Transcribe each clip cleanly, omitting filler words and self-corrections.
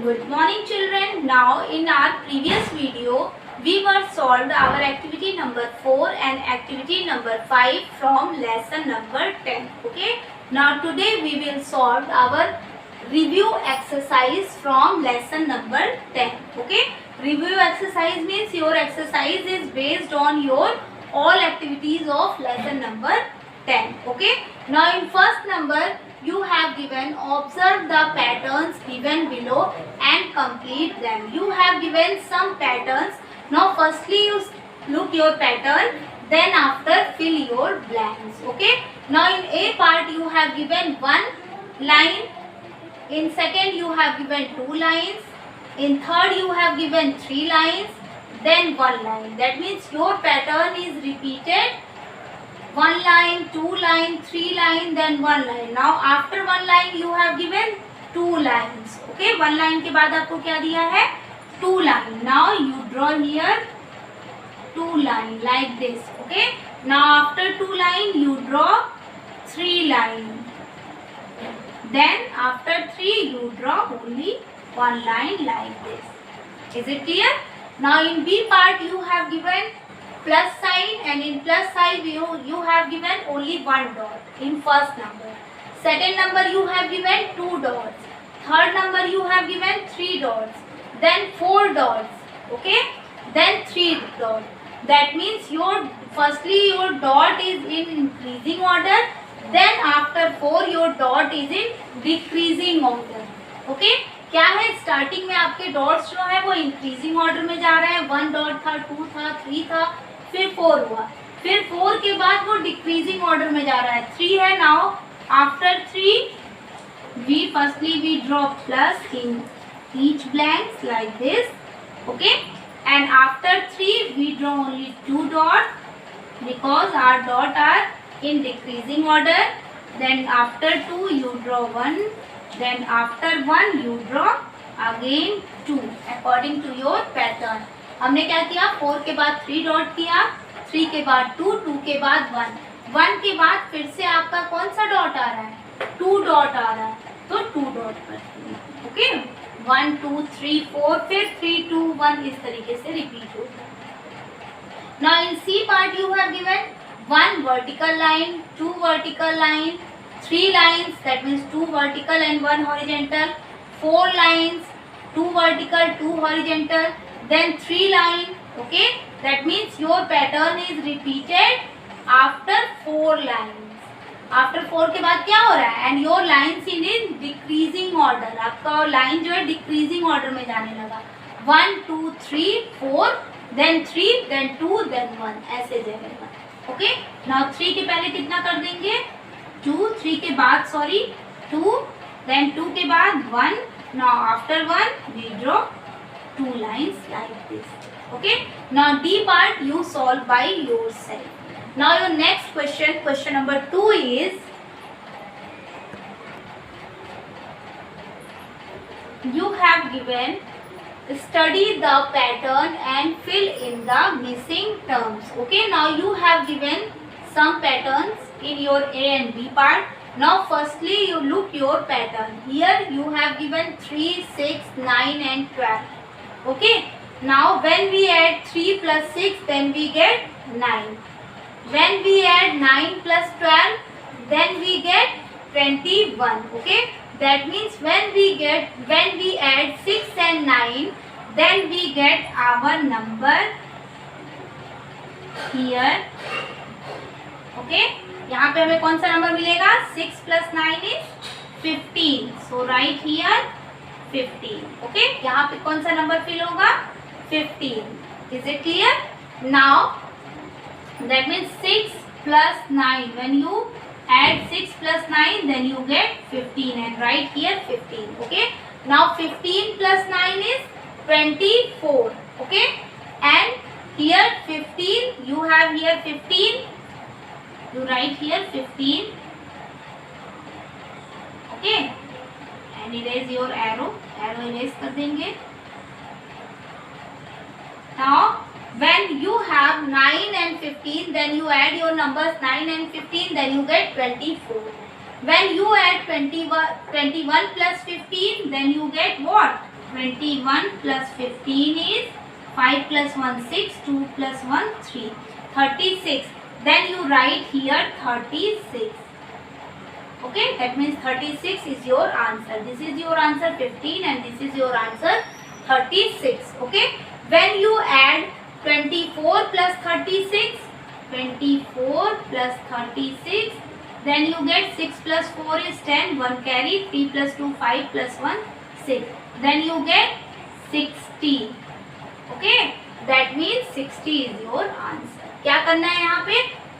Good morning children. Now in our previous video we were solved our activity number 4 and activity number 5 from lesson number 10. Okay. Now today we will solve our review exercise from lesson number 10. Okay. Review exercise means your exercise is based on your all activities of lesson number 10. Okay. Now in first number you have given observe the patterns given below and complete them. You have given some patterns. Now firstly you look your pattern, then after fill your blanks. Okay. Now in A part you have given one line, in second you have given two lines, in third you have given three lines, then one line. That means your pattern is repeated. One line, two line, three line, then one line. Now after one line you have given two lines. Okay, one line के बाद आपको क्या दिया है? Two line. Now you draw here two line like this. Okay. Now after two line you draw three line. Then after three you draw only one line like this. Is it clear? Now in B part you have given plus sign, and in plus sign you have given only one dot in first number. Second number you have given two dots. Third number you have given three dots. Then four dots. Okay. Then three dots. That means firstly your dot is in increasing order. Then after four your dot is in decreasing order. Okay. क्या है, starting में आपके dots जो है वो increasing order में जा रहे हैं. वन डॉट था, टू था, थ्री था, फिर फोर हुआ, फिर फोर के बाद वो डिक्रीजिंग ऑर्डर में जा रहा है. थ्री है. Now after three we firstly we draw plus in each blanks like this. Okay. And after three we draw only two dot because our dot are in decreasing order. Then after two you draw one. Then after one you draw again two according to your pattern. हमने क्या किया, four के बाद three dot किया, three के बाद to, to के बाद वन, वन के बाद फिर से आपका कौन सा डॉट आ रहा है, टू डॉट आ रहा है, तो टू डॉट पर. Okay. One two three four, फिर थ्री टू वन, इस तरीके से रिपीट होता है. Now in C part you have given one vertical line, two vertical line, three lines, that means two vertical and one horizontal, four lines, two vertical, two horizontal, then three line. Okay, that means your pattern is repeated after four lines. After four के बाद क्या हो रहा है, and your lines in decreasing order. आपका line जो है decreasing order में जाने लगा. One two three four, then three, then two, then one, ऐसे जाएगा. ओके. नाउ थ्री के पहले कितना कर देंगे, टू, थ्री के बाद सॉरी टू, देन टू के बाद one. Now after one we draw two lines like this. Okay. Now the part you solve by yourself. Now your next question, question number 2 is you have given study the pattern and fill in the missing terms. Okay. Now you have given some patterns in your A and B part. Now firstly you look your pattern. Here you have given 3, 6, 9 and 12. Okay. Now when we add 3 plus 6 then we get 9. When we add 9 plus 12 then we get 21. Okay. That means when we add 6 and 9 then we get our number here. Okay. यहाँ पे हमें कौन सा number मिलेगा, 6 plus 9 is 15. So write here 15. Okay. यहाँ पे कौन सा नंबर फिल होगा, 15. Is it clear? Now that means 6 plus 9. When you add 6 plus 9 then you get 15 and write here 15. Okay. Now 15 plus 9 is 24. Okay. And here 15, you have here 15. You write here 15. Okay. And erase your arrow erase कर देंगे. Now when you have 9 and 15 then you add your numbers 9 and 15 then you get 24. When you add 21 plus 15 then you get what, 21 plus 15 is 5 plus 1 6, 2 plus 1 3, 36. Then you write here 36. Okay, that means 36 is your answer. This is your answer 15 and this is your answer 36. Okay, when you add 24 plus 36, 24 plus 36, then you get 6 plus 4 is 10, 1 carry, 3 plus 2 5 plus 1 6, then you get 60. Okay, that means 60 is your answer. क्या करना है यहाँ पे,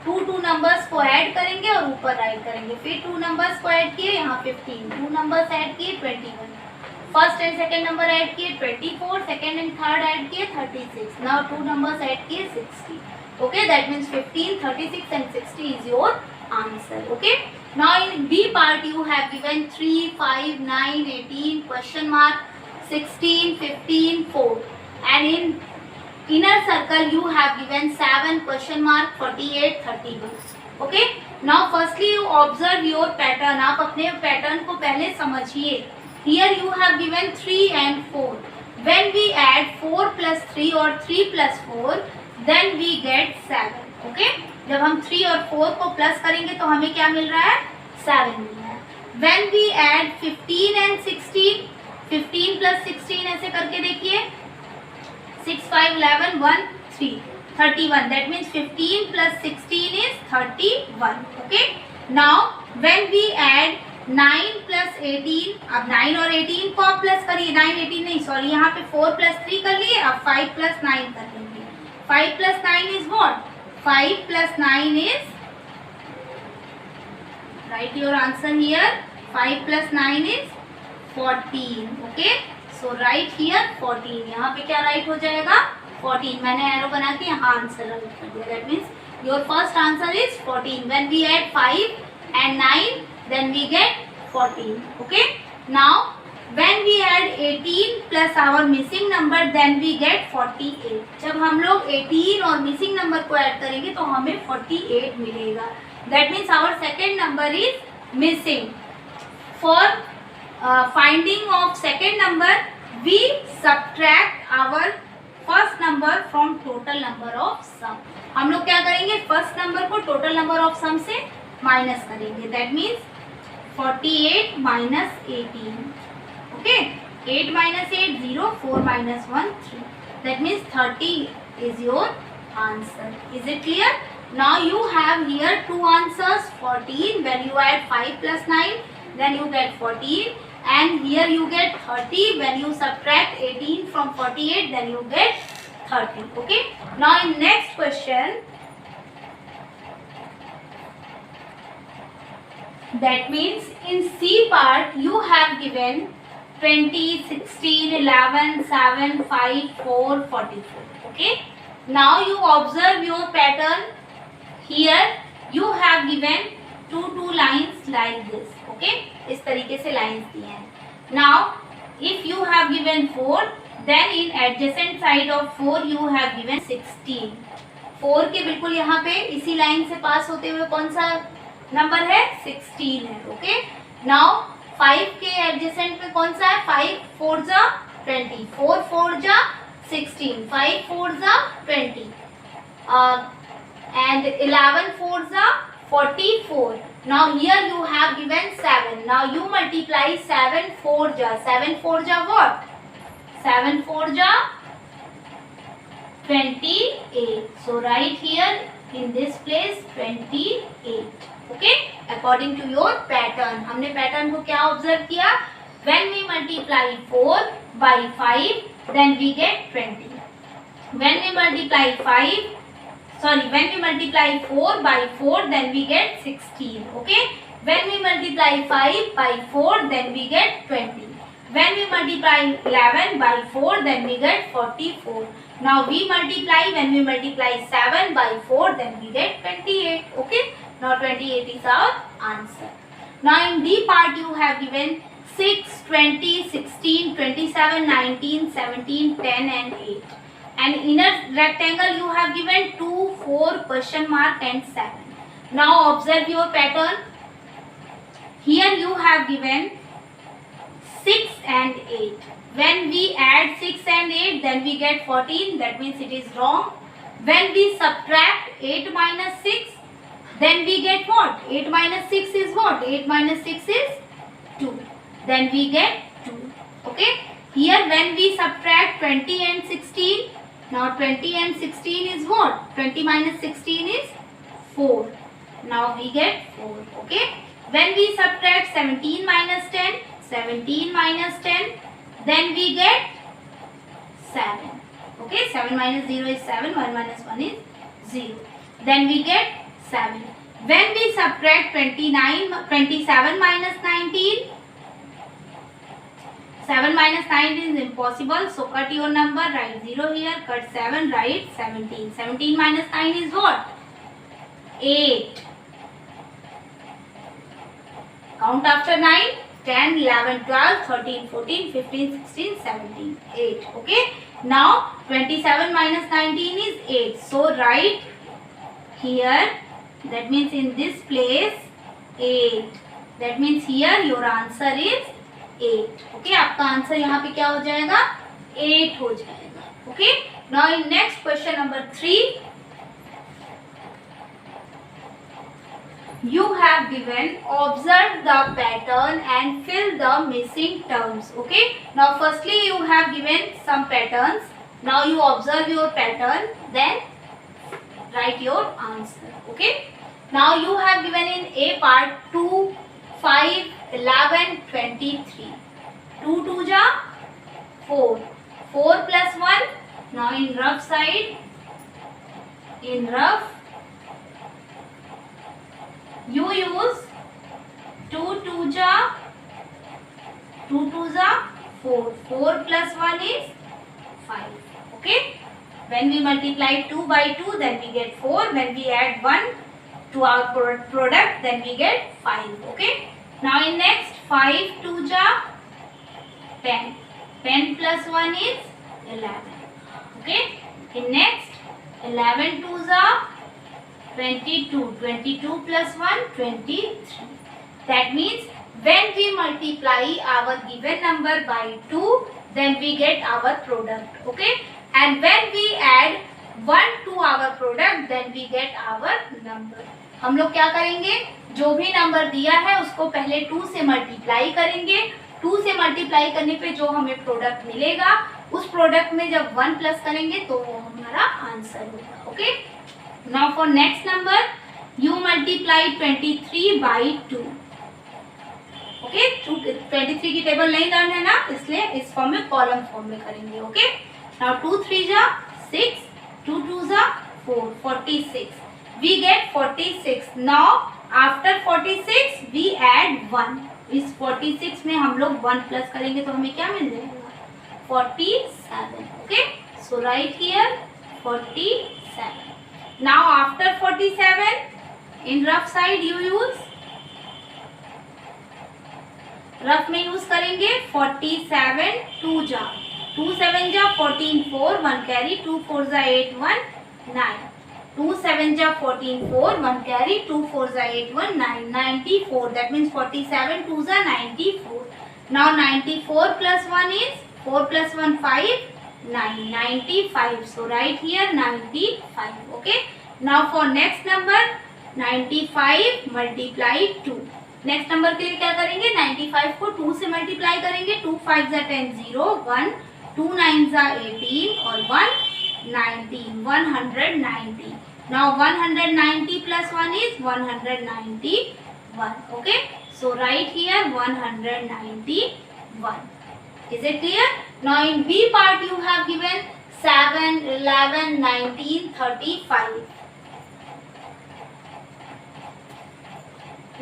two numbers को add करेंगे और ऊपर right करेंगे, फिर टू नंबर्स को ऐड किए, यहाँ 15, टू नंबर्स ऐड किए 21, first and second number add किए 24, सेकेंड एंड थर्ड ऐड किए 36, नाउ टू नंबर्स ऐड किए 60. Okay, that means 15, 36 and 60 is your answer. Okay, now in B part you have given 3, 5, 9, 18, question mark, 16, 15, 4, and in inner circle you have given 7, question mark, 48, 31. Okay, now firstly you observe your pattern. आप अपने pattern को पहले समझिए. Here you have given 3 and 4. When we add 4 plus 3 or 3 plus 4, then we get 7. Okay, जब हम 3 और 4 को plus करेंगे तो हमें क्या मिल रहा है, 7 मिल रहा है. When we add 15 and 16, 15 plus 16 ऐसे करके देखिए, 6, 5, 11, 1, 3, 31. That means 15 plus 16 is 31. Okay, now when we add 9 plus 18, अब 9 और 18 को आप प्लस करिए, 9, 18 नहीं, सॉरी, यहाँ पे 4 plus 3 कर लिए, अब 5 plus 9 कर लेंगे. 5 plus 9 is what? 5 plus 9 is, write your answer here, 5 plus 9 is 14. Okay, so write here 14. यहाँ पे क्या राइट हो जाएगा, 14. मैंने एरो बना के यहाँ आंसर राइट कर दिया. That means your first answer is 14. When we add 5 and 9, then we get 14. Okay, now when we add 18 plus our missing number, then we get 48. जब हम लोग 18 और missing number को ऐड करेंगे तो हमें 48 मिलेगा. That means our second number is missing. For finding of second number, we subtract our first number from total number of sum. हम लोग क्या करेंगे, first number को total number of sum से माइनस करेंगे. That means 48 minus 18. Okay, 8 minus 8, 0, 4 minus 1, 3. That means 30 is your answer. Is it clear? Now you have here two answers. 14 when you add 5 plus 9, then you get 14, and here you get 30 when you subtract 18 from 48, then you get 30. Okay, now in next question, that means in C part you have given 20, 16, 11, 7, 5, 4, 44. Okay, now you observe your pattern. Here you have given two lines like this. Okay, इस तरीके से lines दिए हैं. Now if you have given 4, then in adjacent side of 4 you have given 16. 4 के बिल्कुल यहाँ पे इसी लाइन से पास होते हुए कौन सा नंबर है, 16 है. ओके, नाउ 5 के एडजेसेंट में कौन सा है, 5 4 जा 20, 4 4 जा 16, 5 4 जा 20, and 11 4 जा 44. Now here you have given 7. Now you multiply 7 4 ja. 7 4 ja what? 7 4 ja 28. So write here in this place 28. Okay? According to your pattern. हमने pattern को क्या observe किया? When we multiply 4 by 5, then we get 20. When we multiply 4 by 4, then we get 16. Okay? When we multiply 5 by 4, then we get 20. When we multiply 11 by 4, then we get 44. Now we multiply, when we multiply 7 by 4, then we get 28. Okay? Now 28 is our answer. Now in D part you have given 6, 20, 16, 27, 19, 17, 10 and 8. And inner rectangle you have given 2, 4, question mark and 7. Now observe your pattern. Here you have given 6 and 8. When we add 6 and 8, then we get 14. That means it is wrong. When we subtract 8 minus 6, then we get what? 8 minus 6 is what? 8 minus 6 is 2. Then we get 2. Okay. Here when we subtract 20 and 16, now 20 and 16 is what? 20 minus 16 is 4. Now we get 4. Okay. When we subtract 17 minus 10, 17 minus 10, then we get 7. Okay. 7 minus 0 is 7. 1 minus 1 is 0. Then we get 7. When we subtract 27 minus 19, 7 minus 19 is impossible. So cut your number, write 0 here, cut 7, write 17. 17 minus 9 is what? 8. Count after 9. 10, 11, 12, 13, 14, 15, 16, 17, 8. Okay. Now 27 minus 19 is 8. So write here, that means in this place 8. That means here your answer is 8. Okay. आपका answer यहाँ पे क्या हो जाएगा? 8 हो जाएगा. Okay. Now in next question number 3. You have given, observe the pattern and fill the missing terms. Okay. Now firstly you have given some patterns. Now you observe your pattern, then write your answer. Okay. Now you have given in A part 2, 5, 11, 23. 2 2 ja 4. 4 plus 1. Now in rough side, in rough, you use 2 2 ja 2 2 ja 4. 4 plus 1 is 5. Okay. When we multiply 2 by 2, then we get 4. When we add 1 to our product, then we get 5. Okay. Now in next, 5 2 ja 10. 10 plus 1 is 11. Okay. In next, 11 2 ja 22. 22 plus 1, 23. That means when we multiply our given number by 2, then we get our product. Okay. And when we add 1 to our product, then we get our number. हम लोग क्या करेंगे? जो भी number दिया है उसको पहले 2 से मल्टीप्लाई करेंगे. 2 से मल्टीप्लाई करने पे जो हमें प्रोडक्ट मिलेगा, उस प्रोडक्ट में जब 1 प्लस करेंगे तो वो हमारा आंसर होगा. Okay. Now for next number, you multiply 23 by 2. Okay. 23 की टेबल नहीं लर्न है ना, इसलिए इस फॉर्म में, कॉलम फॉर्म में करेंगे. ओके. नाउ 2 3 जा 6, 2 2 जा 4, 46. We get 46. Now after 46 we add 1. इस 46 में हम लोग 1 प्लस करेंगे तो हमें क्या मिल जाएगा? 47. Okay. So write here 47. Now after 47, in rough side you use, rough में यूज करेंगे 47 2 जा 2 7 जा 14 4 1 कैरी 2 4 जा 8 1 9. 2 7 ja 14 4 1 carry 2 4 ja 8 1 9 94. That means 47 2 ja 94. Now 94 plus 1 is 4 plus 1 5 9 95. So write here 95. Okay. Now for next number 95 multiply 2. Next number के लिए क्या करेंगे? 95 को 2 से मल्टीप्लाई करेंगे. 2 5 जा 10 0 1 2 9 जा 18 और 1 19 190. Now 190 plus 1 is 191. Okay. So write here 191. Is it clear? Now in B part you have given 7 11 19 35.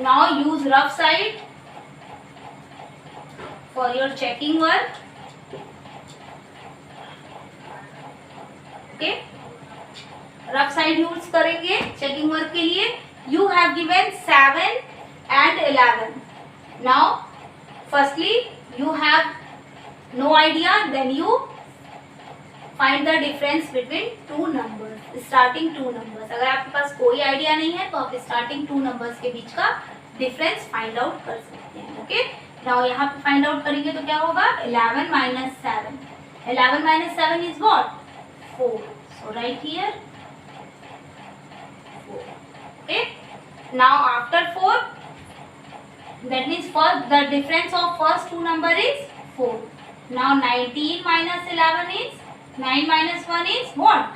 Now use rough side for your checking work. Okay. Rough side use करेंगे चेकिंग वर्क के लिए. You have given 7 and 11. Now firstly you have no idea, then you find the difference between 2 numbers, starting 2 numbers. अगर आपके पास कोई idea नहीं है तो आप स्टार्टिंग 2 नंबर्स के बीच का डिफरेंस फाइंड आउट कर सकते हैं. ओके. नाउ यहाँ पे फाइंड आउट करेंगे तो क्या होगा 11 minus 7. 11 minus 7 is what? 4. So right here 4. Okay. Now after 4, that means first the difference of first two number is 4. Now 19 minus 11 is 9 minus 1 is what?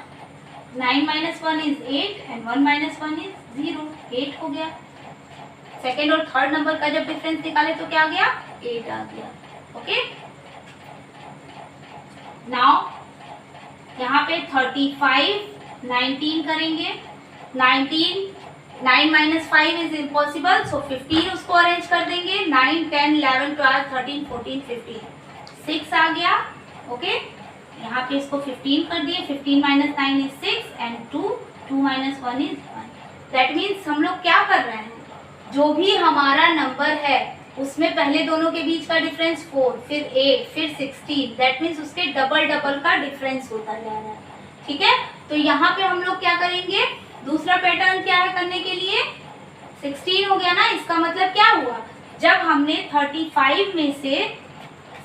9 minus 1 is 8 and 1 minus 1 is 0. 8 हो गया. Second और third number का जब difference निकाले तो क्या आ गया 8 आ गया. ओके. नाउ यहाँ पे 35 19 करेंगे. 19 9 minus 5 is impossible, so 15 उसको अरेंज कर देंगे. 9 10 11 12 13 14 15 6 आ गया. ओके. यहाँ पे इसको 15 कर दिए. 15 minus 9 is 6 and 2 minus 1 is 1. That means हम लोग क्या कर रहे हैं, जो भी हमारा नंबर है उसमें पहले दोनों के बीच का डिफरेंस 4, फिर 8, फिर 16. दैट मीन्स उसके डबल डबल का डिफरेंस होता जा रहा है. ठीक है. तो यहाँ पे हम लोग क्या करेंगे, दूसरा पैटर्न क्या है करने के लिए, 16 हो गया ना. इसका मतलब क्या हुआ, जब हमने 35 में से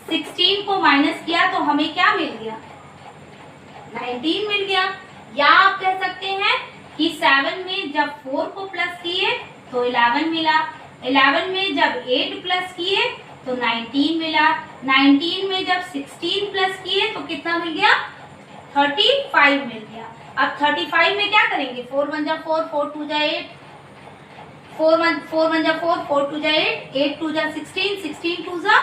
16 को माइनस किया तो हमें क्या मिल गया 19 मिल गया. या आप कह सकते हैं कि 7 में जब 4 को प्लस किए तो 11 मिला. 11 में जब 8 प्लस किए तो 19 मिला. 19 में जब 16 प्लस किए तो कितना मिल गया 35 मिल गया. अब 35 में क्या करेंगे, 4 1 जा 4, 4 2 जा 8, 4 1 जा 4, 4 2 जा 8, 8 2 जा 16, 16 2 जा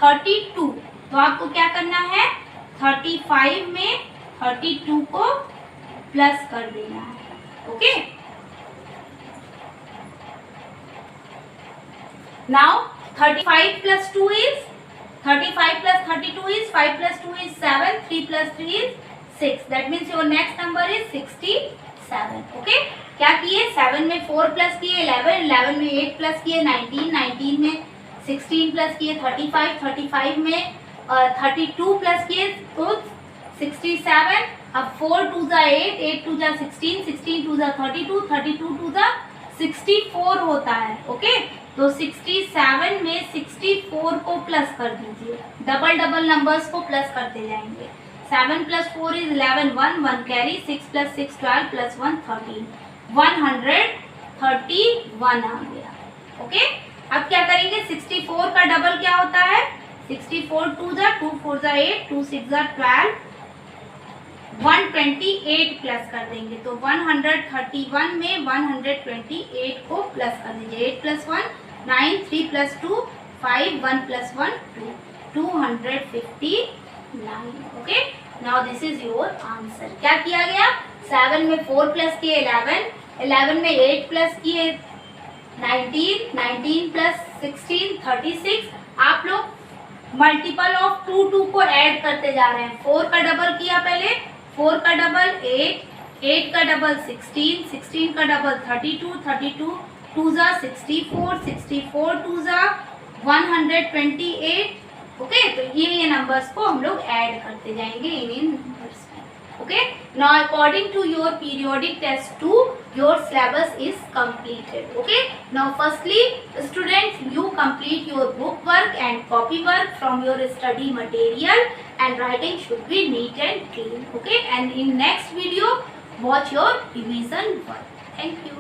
32. तो आपको क्या करना है, 35 में 32 को प्लस कर देना है. Okay. Now 35 plus 2 is 35 plus 32 is 5 plus 2 is 7, 3 plus 3 is 6. That means your next number is 67. Okay. क्या किए, 7 में 4 प्लस किए 11, 11 में 8 प्लस किए 19, 19 में 16 प्लस किए 35, 35 में 32 प्लस किए तो 67. अब 4 2 जा 8, 8 2 जा 16, 16 2 जा 32, 32 2 जा 64 होता है. ओके. तो 67 में 64 को प्लस कर दीजिए. डबल डबल नंबर्स को प्लस करते जाएंगे. 7 plus 4 is 11, 1 carry, 6 plus 6 12 plus 1 13, 131 आ गया. ओके. अब क्या करेंगे, 64 का डबल क्या होता है, 64 2 जा 2 4 जा 8, 2 6 जा 12, 128 प्लस कर देंगे. तो 131 में 128 को प्लस कर दीजिए. 8 plus 1 9, 3 plus 2 5, 1 plus 1 2, 259. Okay. Now this is your answer. क्या किया गया, 7 में 4 प्लस किए 11, 11 में 8 प्लस किए 19, 19 प्लस 16 36. आप लोग मल्टीपल ऑफ 2 2 को ऐड करते जा रहे हैं. 4 का डबल किया पहले, 4 का डबल 8, 8 का डबल 16, 16 का डबल 32, 32 2 जा 64, 64 2 जा 128. ओके. तो ये नंबर्स को हम लोग ऐड करते जाएंगे इन नंबर्स में. Okay. Now according to your periodic test 2 your syllabus is completed. Okay. Now firstly students, you complete your book work and copy work from your study material and writing should be neat and clean. Okay. And in next video watch your revision work. Thank you.